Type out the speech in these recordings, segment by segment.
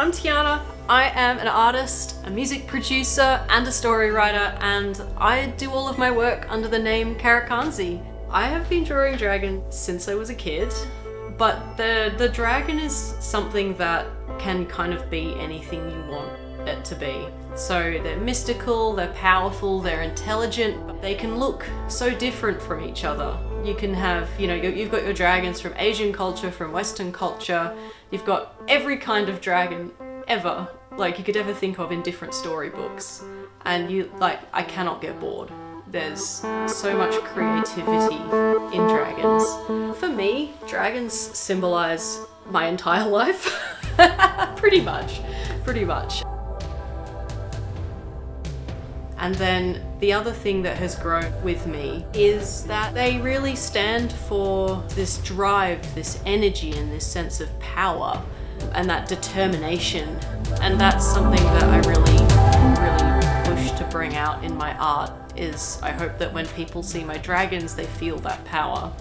I'm Tiana. I am an artist, a music producer, and a story writer, and I do all of my work under the name Karakhanzi. I have been drawing dragons since I was a kid, but the dragon is something that can kind of be anything you want it to be. So they're mystical, they're powerful, they're intelligent, but they can look so different from each other. You can have, you've got your dragons from Asian culture, from Western culture. You've got every kind of dragon ever, like you could ever think of in different storybooks. And I cannot get bored. There's so much creativity in dragons. For me, dragons symbolize my entire life. Pretty much. And then the other thing that has grown with me is that they really stand for this drive, this energy, and this sense of power, and that determination. And that's something that I really push to bring out in my art, is I hope that when people see my dragons, they feel that power.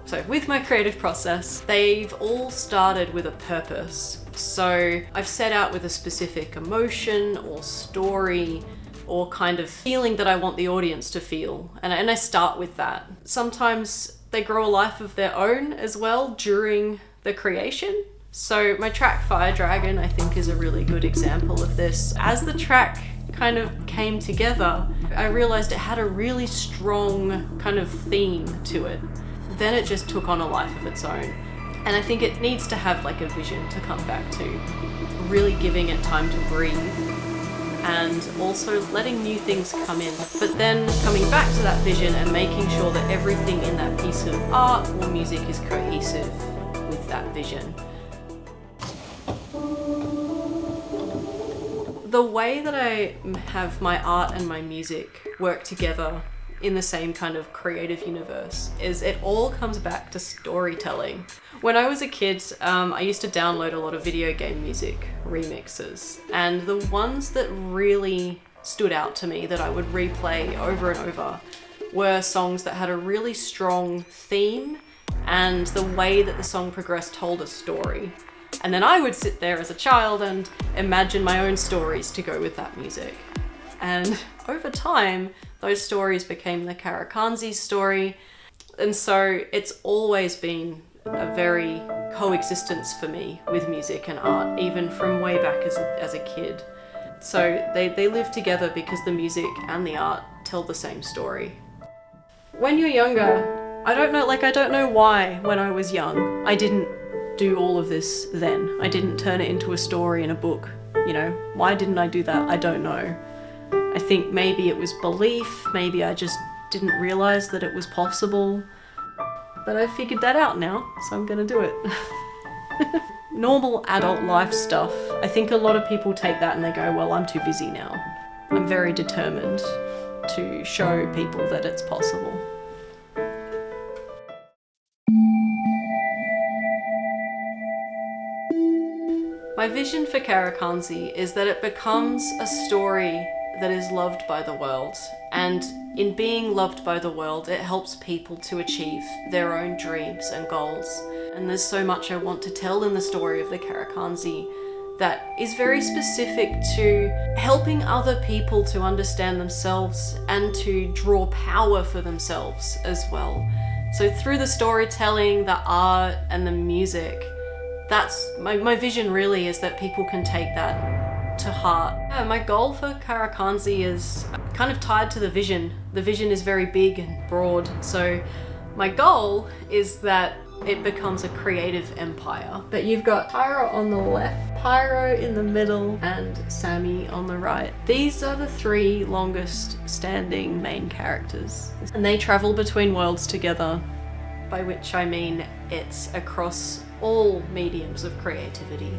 So with my creative process, they've all started with a purpose. So I've set out with a specific emotion or story or kind of feeling that I want the audience to feel. And I start with that. Sometimes they grow a life of their own as well during the creation. So my track Fire Dragon, I think, is a really good example of this. As the track kind of came together, I realized it had a really strong kind of theme to it. Then it just took on a life of its own. And I think it needs to have like a vision to come back to, really giving it time to breathe and also letting new things come in. But then coming back to that vision and making sure that everything in that piece of art or music is cohesive with that vision. The way that I have my art and my music work together in the same kind of creative universe is it all comes back to storytelling. When I was a kid, I used to download a lot of video game music remixes, and the ones that really stood out to me that I would replay over and over were songs that had a really strong theme, and the way that the song progressed told a story. And then I would sit there as a child and imagine my own stories to go with that music. And over time, those stories became the Karakhanzi story. And so it's always been a very coexistence for me with music and art, even from way back as a kid. So they live together because the music and the art tell the same story. When you're younger, I don't know why when I was young, I didn't do all of this then. I didn't turn it into a story in a book. Why didn't I do that? I don't know. I think maybe it was belief, maybe I just didn't realize that it was possible. But I figured that out now, so I'm gonna do it. Normal adult life stuff, I think a lot of people take that and they go, well, I'm too busy now. I'm very determined to show people that it's possible. My vision for Karakhanzi is that it becomes a story that is loved by the world, and in being loved by the world, it helps people to achieve their own dreams and goals. And there's so much I want to tell in the story of the Karakhanzi that is very specific to helping other people to understand themselves and to draw power for themselves as well. So through the storytelling, the art, and the music, that's my vision really, is that people can take that to heart. Yeah, my goal for Karakhanzi is kind of tied to the vision. The vision is very big and broad, so my goal is that it becomes a creative empire. But you've got Pyro on the left, Pyro in the middle, and Sammy on the right. These are the three longest standing main characters, and they travel between worlds together, by which I mean it's across all mediums of creativity.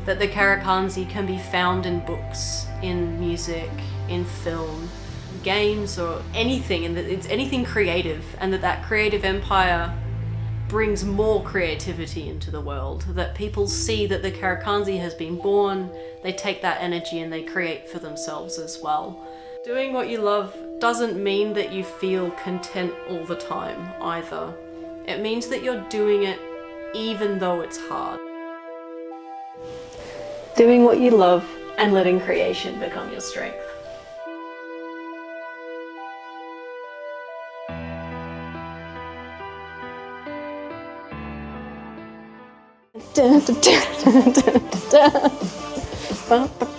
That the Karakhanzi can be found in books, in music, in film, games, or anything, and that it's anything creative, and that creative empire brings more creativity into the world. That people see that the Karakhanzi has been born, they take that energy and they create for themselves as well. Doing what you love doesn't mean that you feel content all the time either. It means that you're doing it even though it's hard. Doing what you love and letting creation become your strength. Dun, dun, dun, dun, dun, dun.